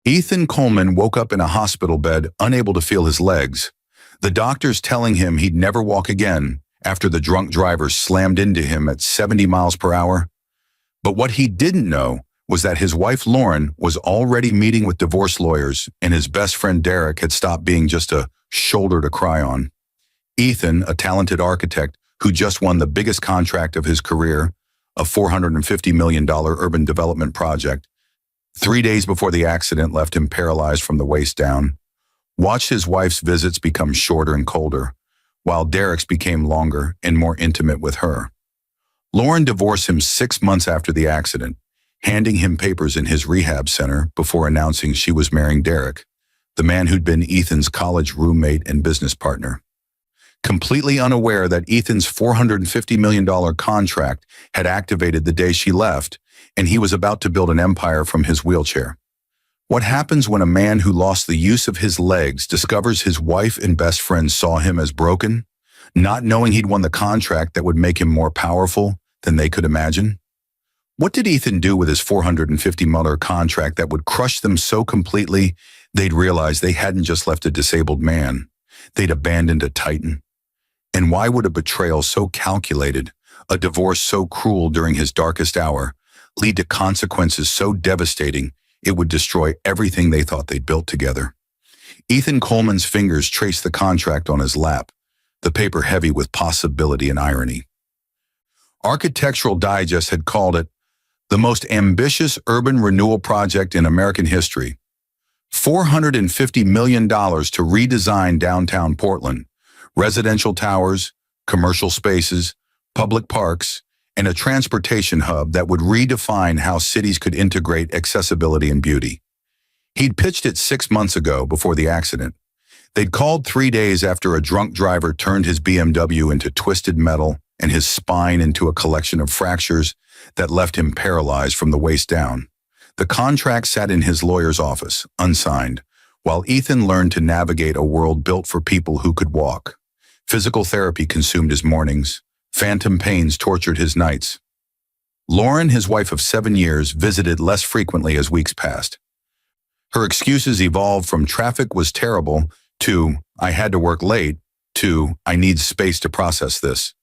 Ethan Coleman woke up in a hospital bed, unable to feel his legs. The doctors telling him he'd never walk again after the drunk driver slammed into him at 70 miles per hour. But what he didn't know was that his wife Lauren was already meeting with divorce lawyers, and his best friend Derek had stopped being just a shoulder to cry on. Ethan, a talented architect who just won the biggest contract of his career, a $450 million urban development project, 3 days before the accident left him paralyzed from the waist down, watched his wife's visits become shorter and colder, while Derek's became longer and more intimate with her. Lauren divorced him 6 months after the accident, handing him papers in his rehab center before announcing she was marrying Derek, the man who'd been Ethan's college roommate and business partner. Completely unaware that Ethan's $450 million contract had activated the day she left, and he was about to build an empire from his wheelchair. What happens when a man who lost the use of his legs discovers his wife and best friend saw him as broken, not knowing he'd won the contract that would make him more powerful than they could imagine? What did Ethan do with his $450 million contract that would crush them so completely they'd realize they hadn't just left a disabled man, they'd abandoned a titan? And why would a betrayal so calculated, a divorce so cruel during his darkest hour, lead to consequences so devastating it would destroy everything they thought they'd built together? Ethan Coleman's fingers traced the contract on his lap, the paper heavy with possibility and irony. Architectural Digest had called it the most ambitious urban renewal project in American history. $450 million to redesign downtown Portland, residential towers, commercial spaces, public parks, and a transportation hub that would redefine how cities could integrate accessibility and beauty. He'd pitched it 6 months ago before the accident. They'd called 3 days after a drunk driver turned his BMW into twisted metal and his spine into a collection of fractures that left him paralyzed from the waist down. The contract sat in his lawyer's office, unsigned, while Ethan learned to navigate a world built for people who could walk. Physical therapy consumed his mornings. Phantom pains tortured his nights. Lauren, his wife of 7 years, visited less frequently as weeks passed. Her excuses evolved from traffic was terrible to I had to work late to I need space to process this.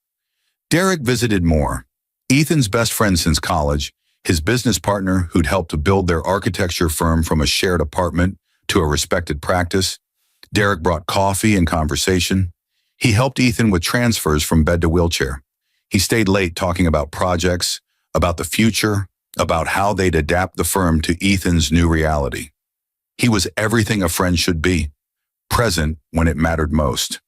Derek visited more. Ethan's best friend since college, his business partner who'd helped to build their architecture firm from a shared apartment to a respected practice. Derek brought coffee and conversation. He helped Ethan with transfers from bed to wheelchair. He stayed late talking about projects, about the future, about how they'd adapt the firm to Ethan's new reality. He was everything a friend should be, present when it mattered most.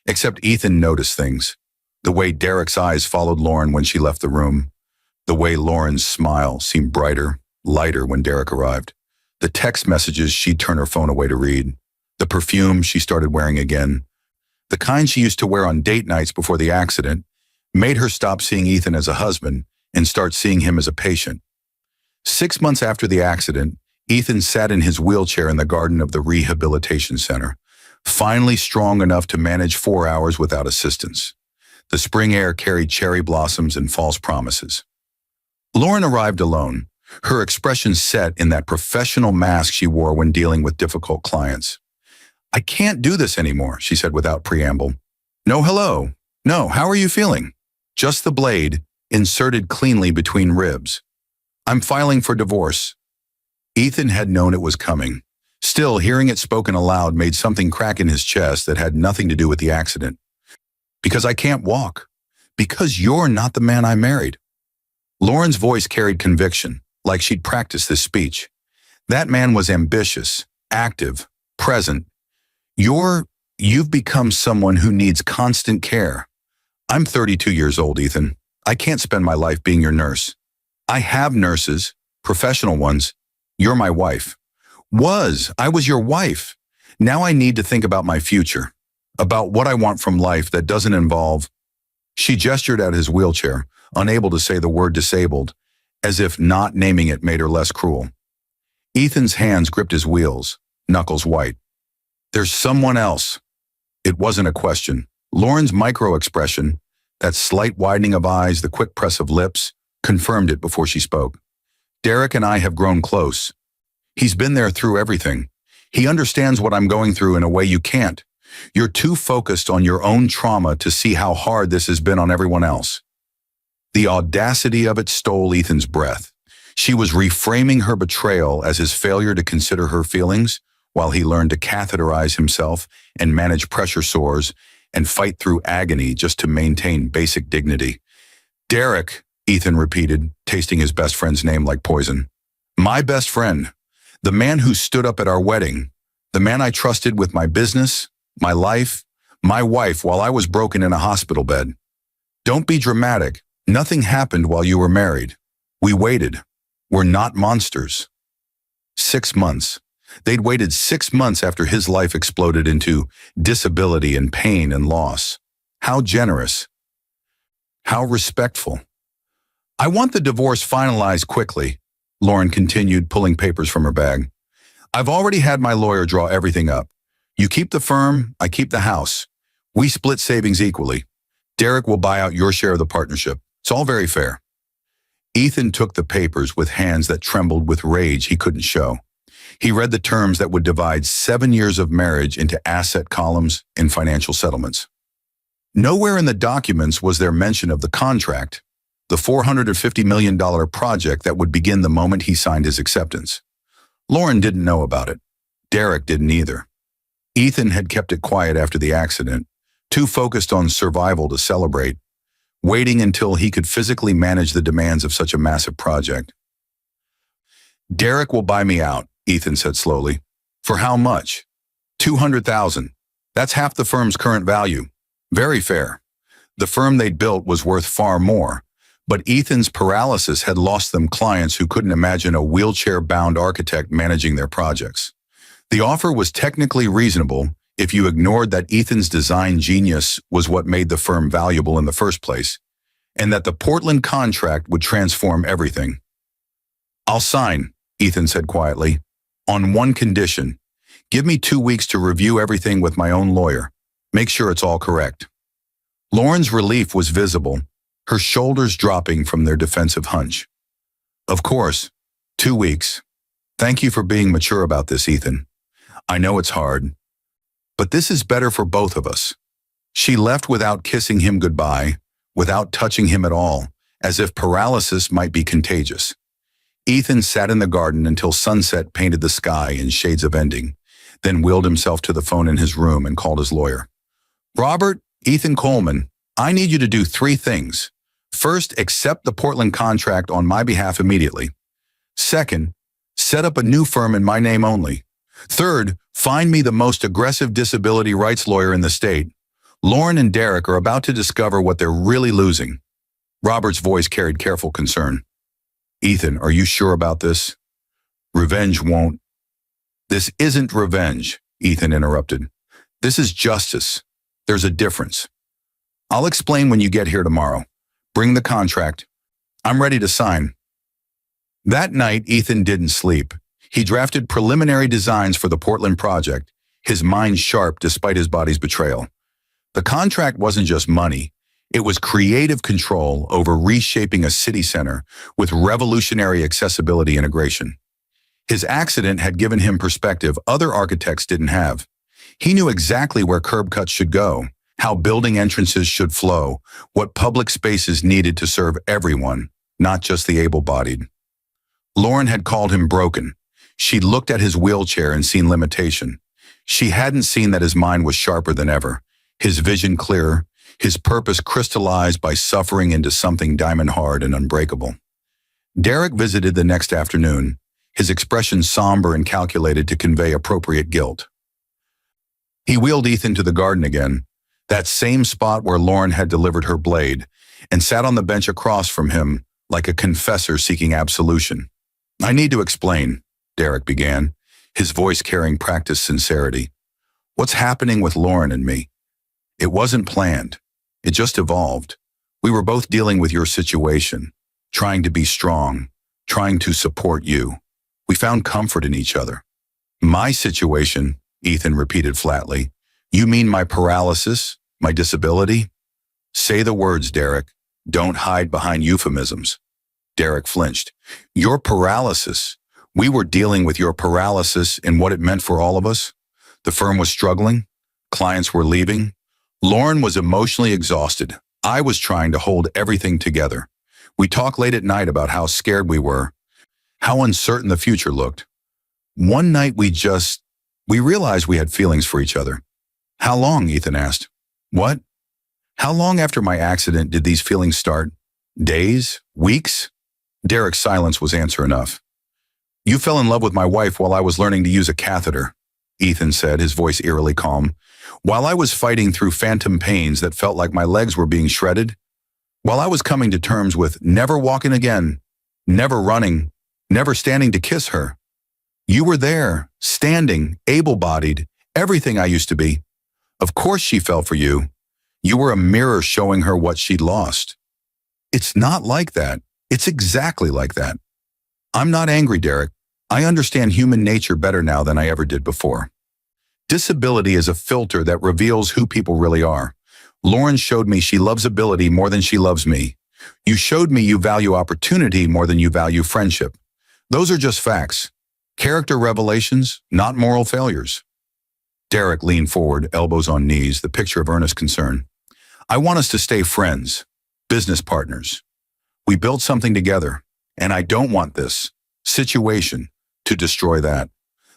Except Ethan noticed things. The way Derek's eyes followed Lauren when she left the room. The way Lauren's smile seemed brighter, lighter when Derek arrived. The text messages she'd turn her phone away to read. The perfume she started wearing again. The kind she used to wear on date nights before the accident made her stop seeing Ethan as a husband and start seeing him as a patient. 6 months after the accident, Ethan sat in his wheelchair in the garden of the rehabilitation center, finally strong enough to manage 4 hours without assistance. The spring air carried cherry blossoms and false promises. Lauren arrived alone, her expression set in that professional mask she wore when dealing with difficult clients. "I can't do this anymore," she said without preamble. "No hello. No, how are you feeling?" Just the blade, inserted cleanly between ribs. "I'm filing for divorce." Ethan had known it was coming. Still, hearing it spoken aloud made something crack in his chest that had nothing to do with the accident. "Because I can't walk. Because you're not the man I married." Lauren's voice carried conviction, like she'd practiced this speech. That man was ambitious, active, present. You've become someone who needs constant care. I'm 32 years old, Ethan. I can't spend my life being your nurse. I have nurses, professional ones. You're my wife. I was your wife. Now I need to think about my future, about what I want from life that doesn't involve. She gestured at his wheelchair, unable to say the word disabled, as if not naming it made her less cruel. Ethan's hands gripped his wheels, knuckles white. "There's someone else." It wasn't a question. Lauren's micro-expression, that slight widening of eyes, the quick press of lips, confirmed it before she spoke. "Derek and I have grown close. He's been there through everything. He understands what I'm going through in a way you can't. You're too focused on your own trauma to see how hard this has been on everyone else." The audacity of it stole Ethan's breath. She was reframing her betrayal as his failure to consider her feelings while he learned to catheterize himself and manage pressure sores and fight through agony just to maintain basic dignity. "Derek," Ethan repeated, tasting his best friend's name like poison. "My best friend. The man who stood up at our wedding. The man I trusted with my business, my life, my wife while I was broken in a hospital bed. Don't be dramatic. Nothing happened while you were married. We waited. We're not monsters." 6 months. They'd waited 6 months after his life exploded into disability and pain and loss. How generous. How respectful. "I want the divorce finalized quickly," Lauren continued, pulling papers from her bag. "I've already had my lawyer draw everything up. You keep the firm, I keep the house. We split savings equally. Derek will buy out your share of the partnership. It's all very fair." Ethan took the papers with hands that trembled with rage he couldn't show. He read the terms that would divide 7 years of marriage into asset columns and financial settlements. Nowhere in the documents was there mention of the contract, the $450 million project that would begin the moment he signed his acceptance. Lauren didn't know about it. Derek didn't either. Ethan had kept it quiet after the accident, too focused on survival to celebrate, waiting until he could physically manage the demands of such a massive project. "Derek will buy me out," Ethan said slowly. "For how much?" $200,000. That's half the firm's current value. Very fair. The firm they'd built was worth far more, but Ethan's paralysis had lost them clients who couldn't imagine a wheelchair-bound architect managing their projects. The offer was technically reasonable if you ignored that Ethan's design genius was what made the firm valuable in the first place, and that the Portland contract would transform everything. "I'll sign," Ethan said quietly, "on one condition. Give me 2 weeks to review everything with my own lawyer. Make sure it's all correct." Lauren's relief was visible, her shoulders dropping from their defensive hunch. "Of course. 2 weeks. Thank you for being mature about this, Ethan. I know it's hard. But this is better for both of us." She left without kissing him goodbye, without touching him at all, as if paralysis might be contagious. Ethan sat in the garden until sunset painted the sky in shades of ending, then wheeled himself to the phone in his room and called his lawyer. "Robert, Ethan Coleman, I need you to do 3 things. First, accept the Portland contract on my behalf immediately. Second, set up a new firm in my name only. Third, find me the most aggressive disability rights lawyer in the state. Lauren and Derek are about to discover what they're really losing." Robert's voice carried careful concern. "Ethan, are you sure about this? Revenge won't—" "This isn't revenge," Ethan interrupted. "This is justice. There's a difference. I'll explain when you get here tomorrow. Bring the contract. I'm ready to sign." That night, Ethan didn't sleep. He drafted preliminary designs for the Portland project, his mind sharp despite his body's betrayal. The contract wasn't just money. It was creative control over reshaping a city center with revolutionary accessibility integration. His accident had given him perspective other architects didn't have. He knew exactly where curb cuts should go, how building entrances should flow, what public spaces needed to serve everyone, not just the able-bodied. Lauren had called him broken. She'd looked at his wheelchair and seen limitation. She hadn't seen that his mind was sharper than ever, his vision clearer, his purpose crystallized by suffering into something diamond-hard and unbreakable. Derek visited the next afternoon, his expression somber and calculated to convey appropriate guilt. He wheeled Ethan to the garden again, that same spot where Lauren had delivered her blade, and sat on the bench across from him like a confessor seeking absolution. "I need to explain," Derek began, his voice carrying practiced sincerity. "What's happening with Lauren and me? It wasn't planned. It just evolved. We were both dealing with your situation, trying to be strong, trying to support you. We found comfort in each other." "My situation," Ethan repeated flatly. "You mean my paralysis, my disability?" "Say the words, Derek. Don't hide behind euphemisms." Derek flinched. "Your paralysis. We were dealing with your paralysis and what it meant for all of us. The firm was struggling. Clients were leaving. Lauren was emotionally exhausted. I was trying to hold everything together. We talked late at night about how scared we were, how uncertain the future looked. One night we realized we had feelings for each other. How long? Ethan asked. What? How long after my accident did these feelings start? Days? Weeks? Derek's silence was answer enough. You fell in love with my wife while I was learning to use a catheter, Ethan said, his voice eerily calm. While I was fighting through phantom pains that felt like my legs were being shredded, while I was coming to terms with never walking again, never running, never standing to kiss her. You were there, standing, able-bodied, everything I used to be. Of course she fell for you. You were a mirror showing her what she'd lost. It's not like that. It's exactly like that. I'm not angry, Derek. I understand human nature better now than I ever did before. Disability is a filter that reveals who people really are. Lauren showed me she loves ability more than she loves me. You showed me you value opportunity more than you value friendship. Those are just facts. Character revelations, not moral failures. Derek leaned forward, elbows on knees, the picture of earnest concern. I want us to stay friends, business partners. We built something together, and I don't want this situation to destroy that.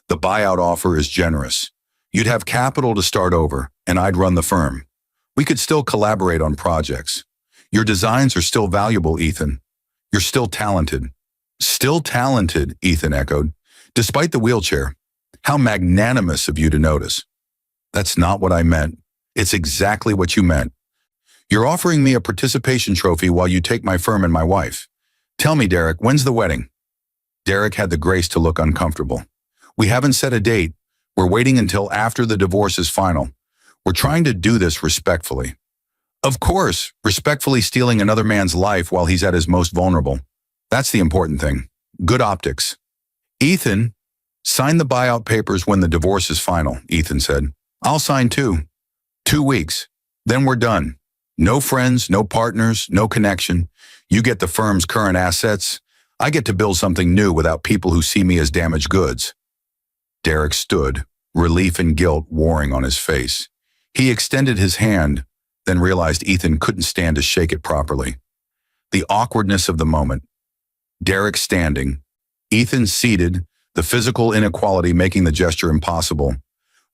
The buyout offer is generous. You'd have capital to start over, and I'd run the firm. We could still collaborate on projects. Your designs are still valuable, Ethan. You're still talented. Still talented, Ethan echoed. Despite the wheelchair, how magnanimous of you to notice. That's not what I meant. It's exactly what you meant. You're offering me a participation trophy while you take my firm and my wife. Tell me, Derek, when's the wedding? Derek had the grace to look uncomfortable. We haven't set a date. We're waiting until after the divorce is final. We're trying to do this respectfully. Of course, respectfully stealing another man's life while he's at his most vulnerable. That's the important thing. Good optics. Ethan, sign the buyout papers when the divorce is final, Ethan said. I'll sign too. 2 weeks. Then we're done. No friends, no partners, no connection. You get the firm's current assets. I get to build something new without people who see me as damaged goods. Derek stood, relief and guilt warring on his face. He extended his hand, then realized Ethan couldn't stand to shake it properly. The awkwardness of the moment. Derek standing, Ethan seated, the physical inequality making the gesture impossible,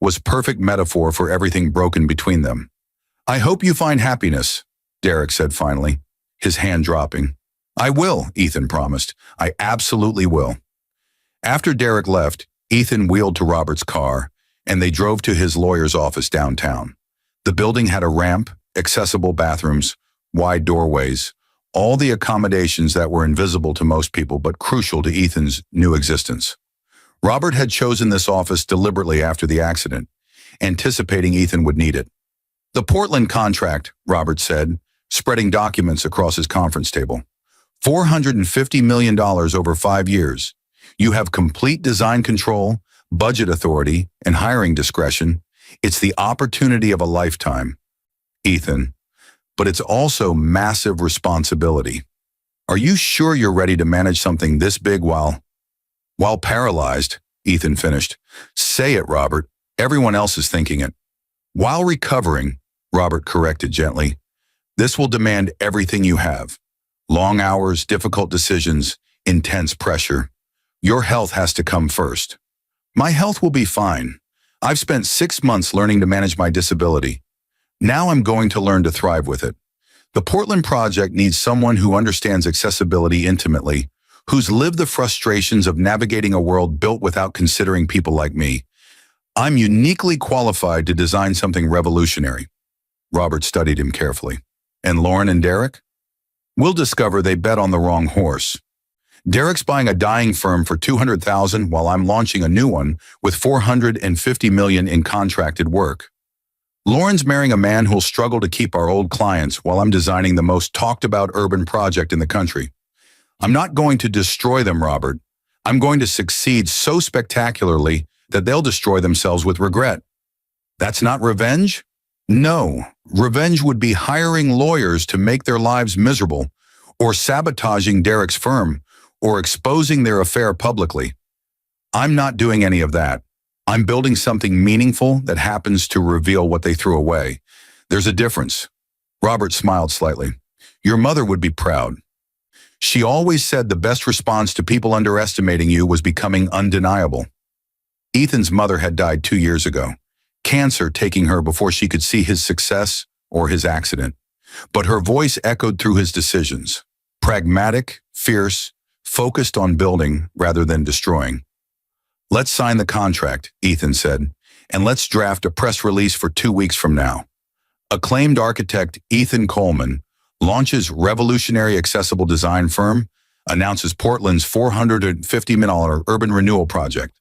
was perfect metaphor for everything broken between them. I hope you find happiness, Derek said finally, his hand dropping. I will, Ethan promised. I absolutely will. After Derek left, Ethan wheeled to Robert's car, and they drove to his lawyer's office downtown. The building had a ramp, accessible bathrooms, wide doorways, all the accommodations that were invisible to most people but crucial to Ethan's new existence. Robert had chosen this office deliberately after the accident, anticipating Ethan would need it. The Portland contract, Robert said, spreading documents across his conference table. $450 million over 5 years. You have complete design control, budget authority, and hiring discretion. It's the opportunity of a lifetime, Ethan, but it's also massive responsibility. Are you sure you're ready to manage something this big while paralyzed? Ethan finished. Say it, Robert. Everyone else is thinking it. While recovering, Robert corrected gently. This will demand everything you have. Long hours, difficult decisions, intense pressure. Your health has to come first. My health will be fine. I've spent 6 months learning to manage my disability. Now I'm going to learn to thrive with it. The Portland project needs someone who understands accessibility intimately, who's lived the frustrations of navigating a world built without considering people like me. I'm uniquely qualified to design something revolutionary. Robert studied him carefully. And Lauren and Derek? We'll discover they bet on the wrong horse. Derek's buying a dying firm for $200,000 while I'm launching a new one with $450 million in contracted work. Lauren's marrying a man who'll struggle to keep our old clients while I'm designing the most talked about urban project in the country. I'm not going to destroy them, Robert. I'm going to succeed so spectacularly that they'll destroy themselves with regret. That's not revenge? No, revenge would be hiring lawyers to make their lives miserable, or sabotaging Derek's firm, or exposing their affair publicly. I'm not doing any of that. I'm building something meaningful that happens to reveal what they threw away. There's a difference. Robert smiled slightly. Your mother would be proud. She always said the best response to people underestimating you was becoming undeniable. Ethan's mother had died 2 years ago, cancer taking her before she could see his success or his accident. But her voice echoed through his decisions. Pragmatic, fierce, focused on building rather than destroying. Let's sign the contract, Ethan said, and let's draft a press release for 2 weeks from now. Acclaimed architect Ethan Coleman launches revolutionary accessible design firm, announces Portland's $450 million urban renewal project.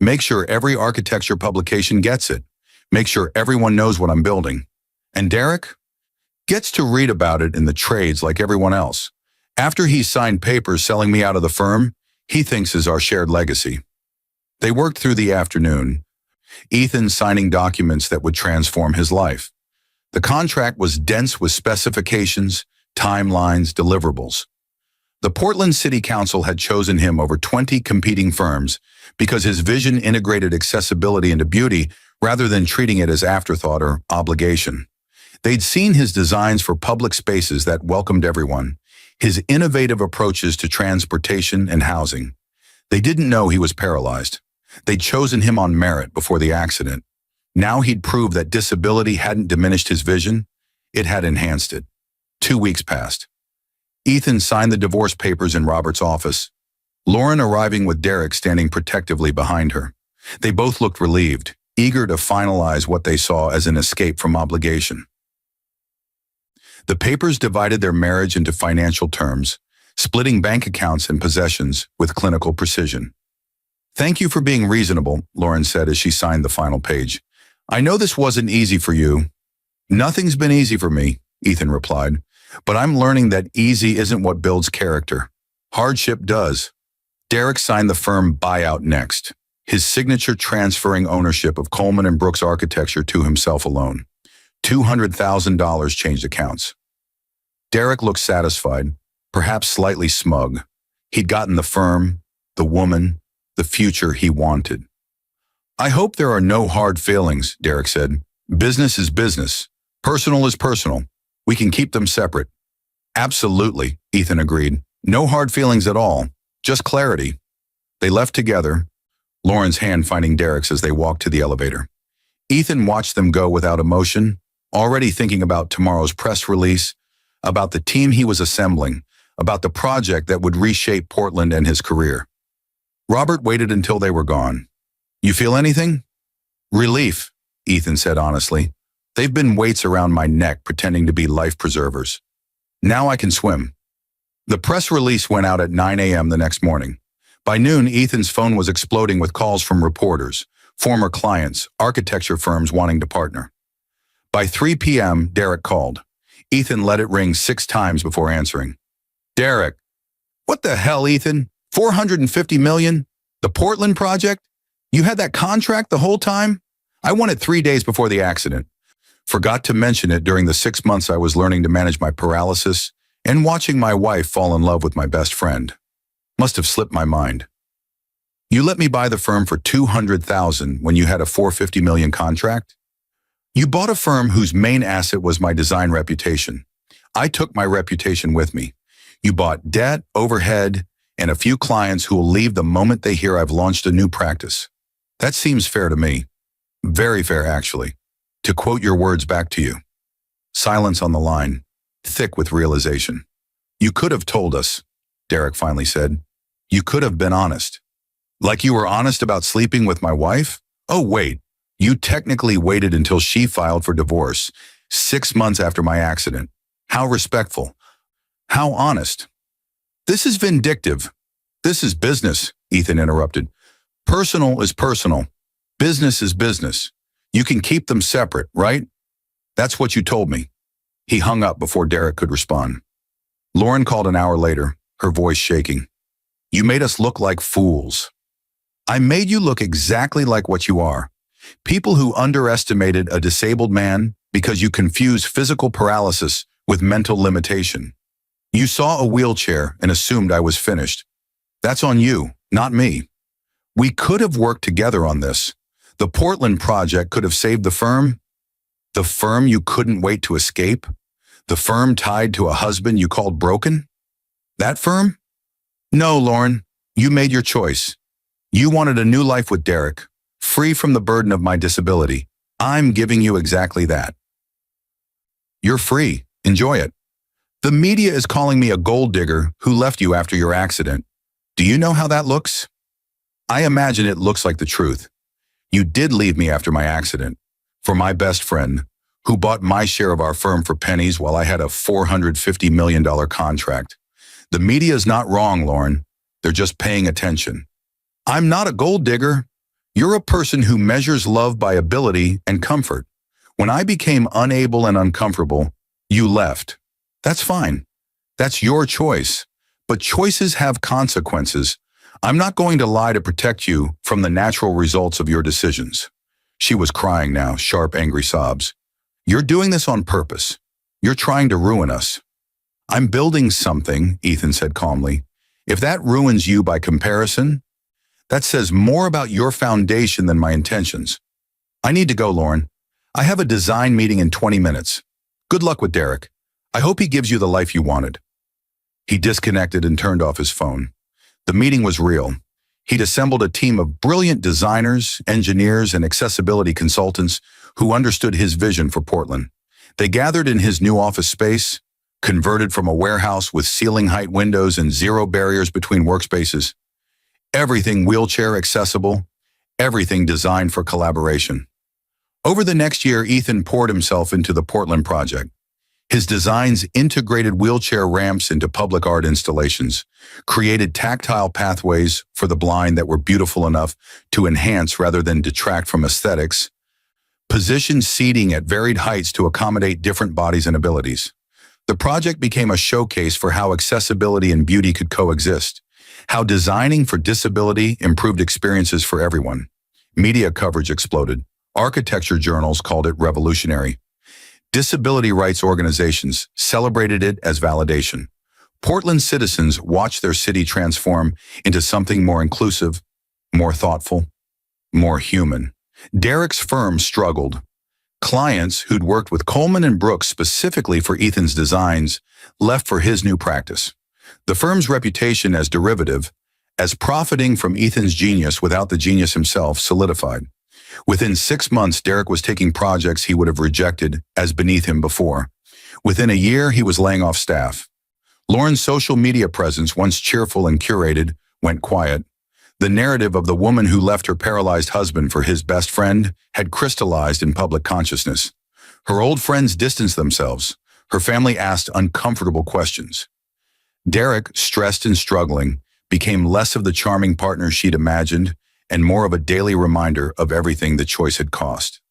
Make sure every architecture publication gets it. Make sure everyone knows what I'm building. And Derek gets to read about it in the trades like everyone else. After he's signed papers selling me out of the firm, he thinks is our shared legacy. They worked through the afternoon, Ethan signing documents that would transform his life. The contract was dense with specifications, timelines, deliverables. The Portland City Council had chosen him over 20 competing firms because his vision integrated accessibility into beauty rather than treating it as afterthought or obligation. They'd seen his designs for public spaces that welcomed everyone, his innovative approaches to transportation and housing. They didn't know he was paralyzed. They'd chosen him on merit before the accident. Now he'd proved that disability hadn't diminished his vision, it had enhanced it. 2 weeks passed. Ethan signed the divorce papers in Robert's office, Lauren arriving with Derek standing protectively behind her. They both looked relieved, eager to finalize what they saw as an escape from obligation. The papers divided their marriage into financial terms, splitting bank accounts and possessions with clinical precision. Thank you for being reasonable, Lauren said as she signed the final page. I know this wasn't easy for you. Nothing's been easy for me, Ethan replied, but I'm learning that easy isn't what builds character. Hardship does. Derek signed the firm buyout next, his signature transferring ownership of Coleman and Brooks Architecture to himself alone. $200,000 changed accounts. Derek looked satisfied, perhaps slightly smug. He'd gotten the firm, the woman, the future he wanted. I hope there are no hard feelings, Derek said. Business is business. Personal is personal. We can keep them separate. Absolutely, Ethan agreed. No hard feelings at all. Just clarity. They left together, Lauren's hand finding Derek's as they walked to the elevator. Ethan watched them go without emotion, already thinking about tomorrow's press release, about the team he was assembling, about the project that would reshape Portland and his career. Robert waited until they were gone. You feel anything? Relief, Ethan said honestly. They've been weights around my neck pretending to be life preservers. Now I can swim. The press release went out at 9 a.m. the next morning. By noon, Ethan's phone was exploding with calls from reporters, former clients, architecture firms wanting to partner. By 3 p.m., Derek called. Ethan let it ring 6 times before answering. Derek. What the hell, Ethan? $450 million? The Portland project? You had that contract the whole time? I won it 3 days before the accident. Forgot to mention it during the 6 months I was learning to manage my paralysis and watching my wife fall in love with my best friend. Must have slipped my mind. You let me buy the firm for $200,000 when you had a $450 million contract? You bought a firm whose main asset was my design reputation. I took my reputation with me. You bought debt, overhead, and a few clients who will leave the moment they hear I've launched a new practice. That seems fair to me. Very fair, actually. To quote your words back to you. Silence on the line, thick with realization. You could have told us, Derek finally said. You could have been honest. Like you were honest about sleeping with my wife? Oh, wait. You technically waited until she filed for divorce, 6 months after my accident. How respectful. How honest. This is vindictive. This is business, Ethan interrupted. Personal is personal. Business is business. You can keep them separate, right? That's what you told me. He hung up before Derek could respond. Lauren called an hour later, her voice shaking. You made us look like fools. I made you look exactly like what you are. People who underestimated a disabled man because you confused physical paralysis with mental limitation. You saw a wheelchair and assumed I was finished. That's on you, not me. We could have worked together on this. The Portland project could have saved the firm you couldn't wait to escape, the firm tied to a husband you called broken. That firm? No, Lauren, you made your choice. You wanted a new life with Derek, free from the burden of my disability. I'm giving you exactly that. You're free. Enjoy it. The media is calling me a gold digger who left you after your accident. Do you know how that looks? I imagine it looks like the truth. You did leave me after my accident, for my best friend, who bought my share of our firm for pennies while I had a $450 million contract. The media is not wrong, Lauren. They're just paying attention. I'm not a gold digger. You're a person who measures love by ability and comfort. When I became unable and uncomfortable, you left. That's fine. That's your choice. But choices have consequences. I'm not going to lie to protect you from the natural results of your decisions. She was crying now, sharp, angry sobs. You're doing this on purpose. You're trying to ruin us. I'm building something, Ethan said calmly. If that ruins you by comparison, that says more about your foundation than my intentions. I need to go, Lauren. I have a design meeting in 20 minutes. Good luck with Derek. I hope he gives you the life you wanted. He disconnected and turned off his phone. The meeting was real. He'd assembled a team of brilliant designers, engineers, and accessibility consultants who understood his vision for Portland. They gathered in his new office space, converted from a warehouse with ceiling-height windows and zero barriers between workspaces. Everything wheelchair accessible, everything designed for collaboration. Over the next year, Ethan poured himself into the Portland project. His designs integrated wheelchair ramps into public art installations, created tactile pathways for the blind that were beautiful enough to enhance rather than detract from aesthetics, positioned seating at varied heights to accommodate different bodies and abilities. The project became a showcase for how accessibility and beauty could coexist, how designing for disability improved experiences for everyone. Media coverage exploded. Architecture journals called it revolutionary. Disability rights organizations celebrated it as validation. Portland citizens watched their city transform into something more inclusive, more thoughtful, more human. Derek's firm struggled. Clients who'd worked with Coleman and Brooks specifically for Ethan's designs left for his new practice. The firm's reputation as derivative, as profiting from Ethan's genius without the genius himself, solidified. Within 6 months, Derek was taking projects he would have rejected as beneath him before. Within a year, he was laying off staff. Lauren's social media presence, once cheerful and curated, went quiet. The narrative of the woman who left her paralyzed husband for his best friend had crystallized in public consciousness. Her old friends distanced themselves. Her family asked uncomfortable questions. Derek, stressed and struggling, became less of the charming partner she'd imagined and more of a daily reminder of everything the choice had cost.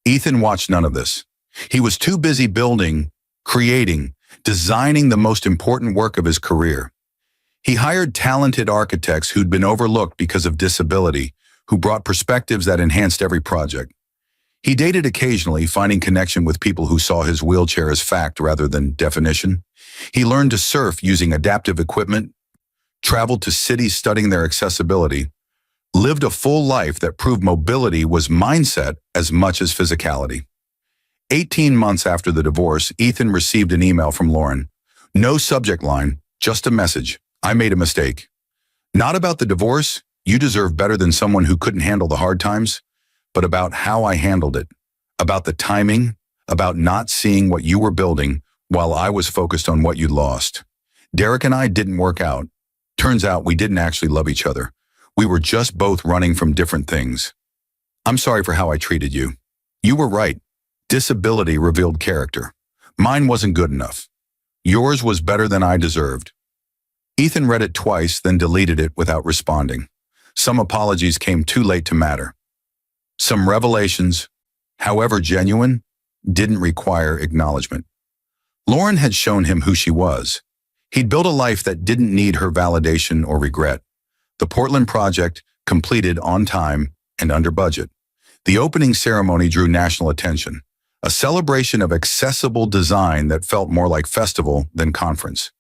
Ethan watched none of this. He was too busy building, creating, designing the most important work of his career. He hired talented architects who'd been overlooked because of disability, who brought perspectives that enhanced every project. He dated occasionally, finding connection with people who saw his wheelchair as fact rather than definition. He learned to surf using adaptive equipment, traveled to cities studying their accessibility, lived a full life that proved mobility was mindset as much as physicality. 18 months after the divorce, Ethan received an email from Lauren. No subject line, just a message. I made a mistake. Not about the divorce, you deserve better than someone who couldn't handle the hard times, but about how I handled it, about the timing, about not seeing what you were building while I was focused on what you'd lost. Derek and I didn't work out. Turns out we didn't actually love each other. We were just both running from different things. I'm sorry for how I treated you. You were right. Disability revealed character. Mine wasn't good enough. Yours was better than I deserved. Ethan read it twice, then deleted it without responding. Some apologies came too late to matter. Some revelations, however genuine, didn't require acknowledgement. Lauren had shown him who she was. He'd built a life that didn't need her validation or regret. The Portland project completed on time and under budget. The opening ceremony drew national attention, a celebration of accessible design that felt more like festival than conference.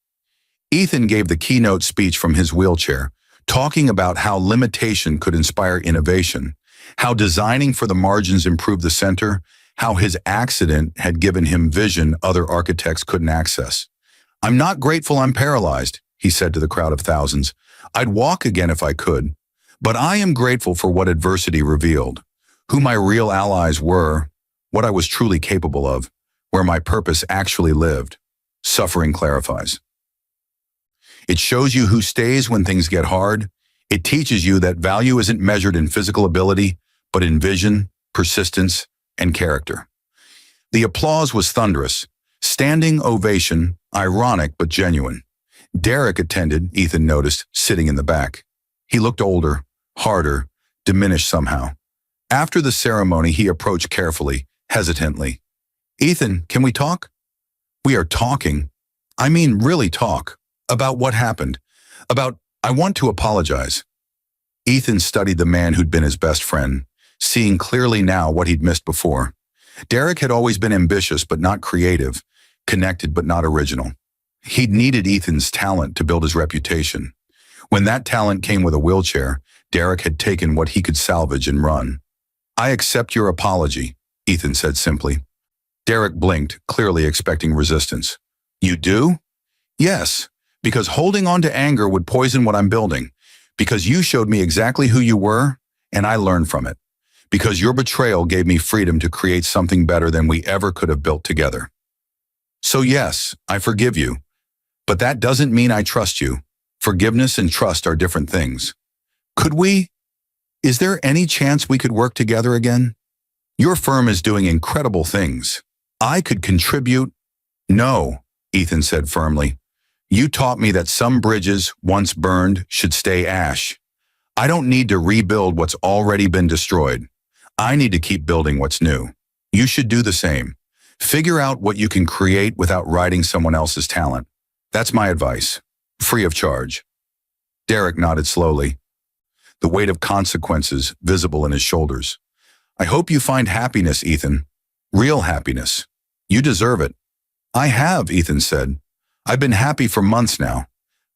Ethan gave the keynote speech from his wheelchair, talking about how limitation could inspire innovation, how designing for the margins improved the center, how his accident had given him vision other architects couldn't access. "I'm not grateful I'm paralyzed," he said to the crowd of thousands. "I'd walk again if I could. But I am grateful for what adversity revealed, who my real allies were, what I was truly capable of, where my purpose actually lived." Suffering clarifies. It shows you who stays when things get hard. It teaches you that value isn't measured in physical ability, but in vision, persistence, and character. The applause was thunderous. Standing ovation, ironic but genuine. Derek attended, Ethan noticed, sitting in the back. He looked older, harder, diminished somehow. After the ceremony, he approached carefully, hesitantly. "Ethan, can we talk?" "We are talking. I mean really talk. About what happened. I want to apologize." Ethan studied the man who'd been his best friend, seeing clearly now what he'd missed before. Derek had always been ambitious but not creative, connected but not original. He'd needed Ethan's talent to build his reputation. When that talent came with a wheelchair, Derek had taken what he could salvage and run. "I accept your apology," Ethan said simply. Derek blinked, clearly expecting resistance. "You do?" "Yes, because holding on to anger would poison what I'm building. Because you showed me exactly who you were, and I learned from it. Because your betrayal gave me freedom to create something better than we ever could have built together. So yes, I forgive you. But that doesn't mean I trust you. Forgiveness and trust are different things. Could we? Is there any chance we could work together again? Your firm is doing incredible things. I could contribute." "No," Ethan said firmly. "You taught me that some bridges, once burned, should stay ash. I don't need to rebuild what's already been destroyed. I need to keep building what's new. You should do the same. Figure out what you can create without riding someone else's talent. That's my advice. Free of charge." Derek nodded slowly, the weight of consequences visible in his shoulders. "I hope you find happiness, Ethan. Real happiness. You deserve it." "I have," Ethan said. "I've been happy for months now.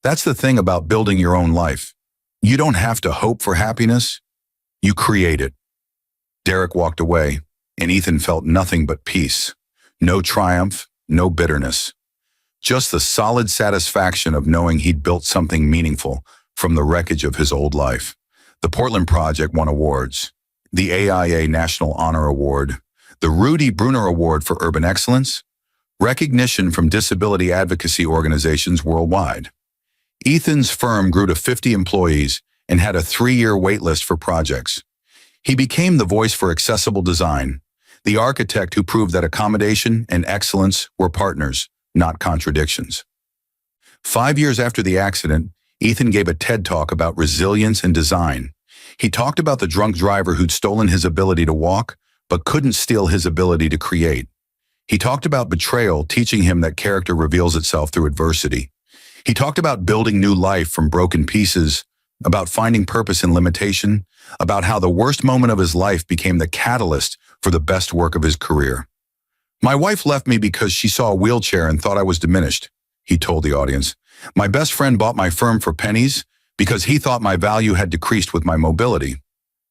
That's the thing about building your own life. You don't have to hope for happiness. You create it." Derek walked away, and Ethan felt nothing but peace. No triumph, no bitterness. Just the solid satisfaction of knowing he'd built something meaningful from the wreckage of his old life. The Portland Project won awards. The AIA National Honor Award, the Rudy Bruner Award for Urban Excellence, recognition from disability advocacy organizations worldwide. Ethan's firm grew to 50 employees and had a 3-year waitlist for projects. He became the voice for accessible design, the architect who proved that accommodation and excellence were partners, not contradictions. 5 years after the accident, Ethan gave a TED Talk about resilience and design. He talked about the drunk driver who'd stolen his ability to walk, but couldn't steal his ability to create. He talked about betrayal, teaching him that character reveals itself through adversity. He talked about building new life from broken pieces, about finding purpose in limitation, about how the worst moment of his life became the catalyst for the best work of his career. "My wife left me because she saw a wheelchair and thought I was diminished," he told the audience. "My best friend bought my firm for pennies because he thought my value had decreased with my mobility.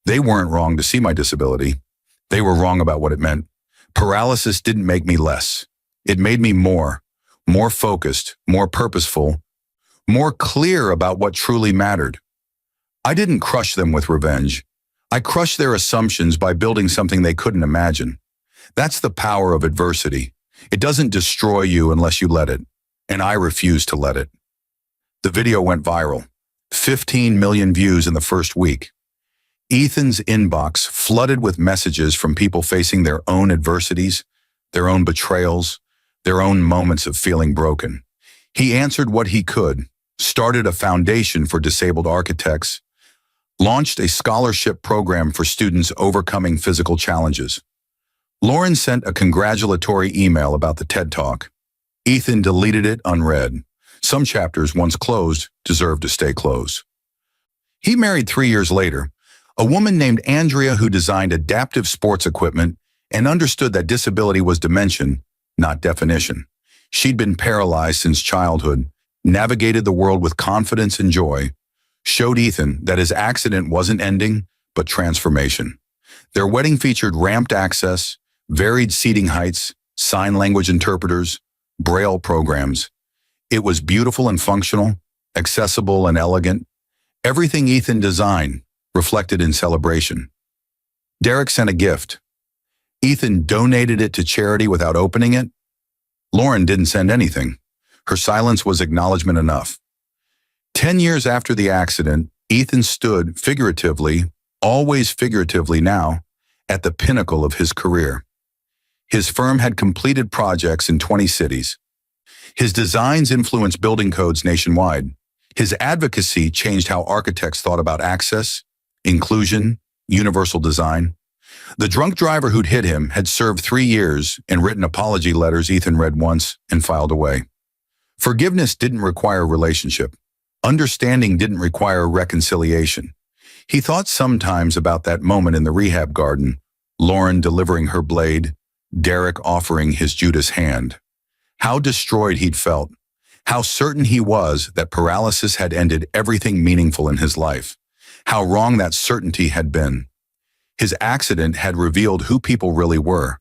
They weren't wrong to see my disability. They were wrong about what it meant. Paralysis didn't make me less. It made me more focused, more purposeful, more clear about what truly mattered. I didn't crush them with revenge. I crushed their assumptions by building something they couldn't imagine. That's the power of adversity. It doesn't destroy you unless you let it, and I refuse to let it." The video went viral. 15 million views in the first week. Ethan's inbox flooded with messages from people facing their own adversities, their own betrayals, their own moments of feeling broken. He answered what he could, started a foundation for disabled architects, launched a scholarship program for students overcoming physical challenges. Lauren sent a congratulatory email about the TED Talk. Ethan deleted it unread. Some chapters, once closed, deserve to stay closed. He married 3 years later, a woman named Andrea who designed adaptive sports equipment and understood that disability was dimension, not definition. She'd been paralyzed since childhood, navigated the world with confidence and joy, showed Ethan that his accident wasn't ending, but transformation. Their wedding featured ramped access, varied seating heights, sign language interpreters, braille programs. It was beautiful and functional, accessible and elegant. Everything Ethan designed reflected in celebration. Derek sent a gift. Ethan donated it to charity without opening it. Lauren didn't send anything. Her silence was acknowledgement enough. 10 years after the accident, Ethan stood figuratively, always figuratively now, at the pinnacle of his career. His firm had completed projects in 20 cities. His designs influenced building codes nationwide. His advocacy changed how architects thought about access, inclusion, universal design. The drunk driver who'd hit him had served 3 years and written apology letters Ethan read once and filed away. Forgiveness didn't require a relationship. Understanding didn't require reconciliation. He thought sometimes about that moment in the rehab garden, Lauren delivering her blade, Derek offering his Judas hand. How destroyed he'd felt. How certain he was that paralysis had ended everything meaningful in his life. How wrong that certainty had been. His accident had revealed who people really were.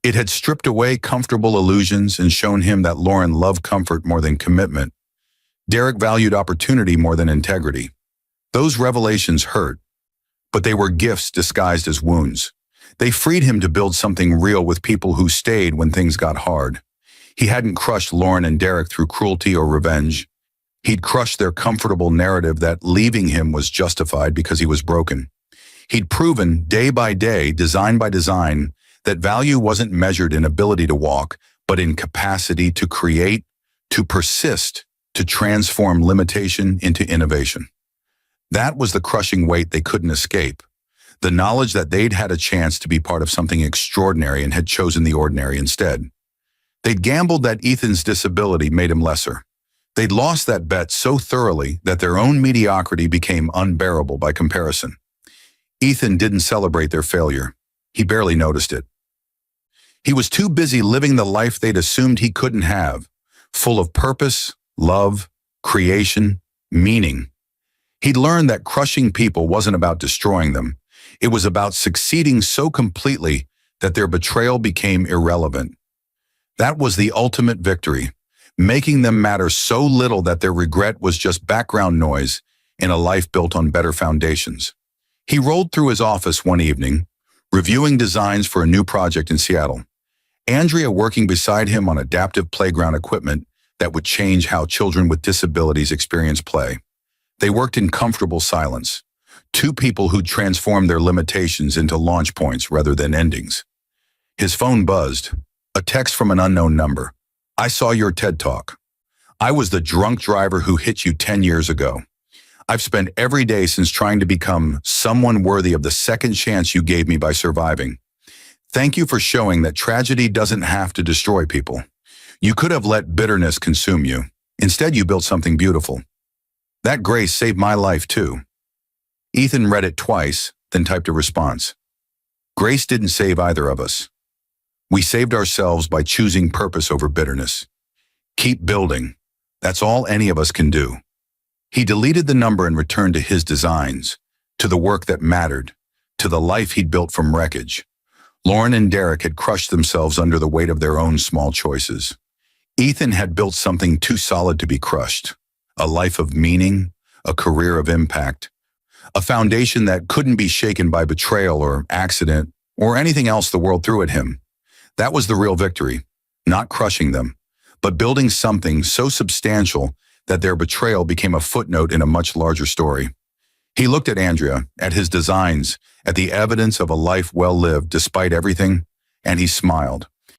It had stripped away comfortable illusions and shown him that Lauren loved comfort more than commitment. Derek valued opportunity more than integrity. Those revelations hurt, but they were gifts disguised as wounds. They freed him to build something real with people who stayed when things got hard. He hadn't crushed Lauren and Derek through cruelty or revenge. He'd crushed their comfortable narrative that leaving him was justified because he was broken. He'd proven, day by day, design by design, that value wasn't measured in ability to walk, but in capacity to create, to persist, to transform limitation into innovation. That was the crushing weight they couldn't escape. The knowledge that they'd had a chance to be part of something extraordinary and had chosen the ordinary instead. They'd gambled that Ethan's disability made him lesser. They'd lost that bet so thoroughly that their own mediocrity became unbearable by comparison. Ethan didn't celebrate their failure. He barely noticed it. He was too busy living the life they'd assumed he couldn't have, full of purpose, love, creation, meaning. He'd learned that crushing people wasn't about destroying them. It was about succeeding so completely that their betrayal became irrelevant. That was the ultimate victory, making them matter so little that their regret was just background noise in a life built on better foundations. He rolled through his office one evening, reviewing designs for a new project in Seattle. Andrea working beside him on adaptive playground equipment that would change how children with disabilities experience play. They worked in comfortable silence, two people who'd transformed their limitations into launch points rather than endings. His phone buzzed, a text from an unknown number. "I saw your TED Talk. I was the drunk driver who hit you 10 years ago. I've spent every day since trying to become someone worthy of the second chance you gave me by surviving. Thank you for showing that tragedy doesn't have to destroy people. You could have let bitterness consume you. Instead, you built something beautiful. That grace saved my life too." Ethan read it twice, then typed a response. Grace didn't save either of us. We saved ourselves by choosing purpose over bitterness. Keep building. That's all any of us can do. He deleted the number and returned to his designs, to the work that mattered, to the life he'd built from wreckage. Lauren and Derek had crushed themselves under the weight of their own small choices. Ethan had built something too solid to be crushed. A life of meaning, a career of impact, a foundation that couldn't be shaken by betrayal or accident or anything else the world threw at him. That was the real victory, not crushing them, but building something so substantial that their betrayal became a footnote in a much larger story. He looked at Andrea, at his designs, at the evidence of a life well lived despite everything, and he smiled.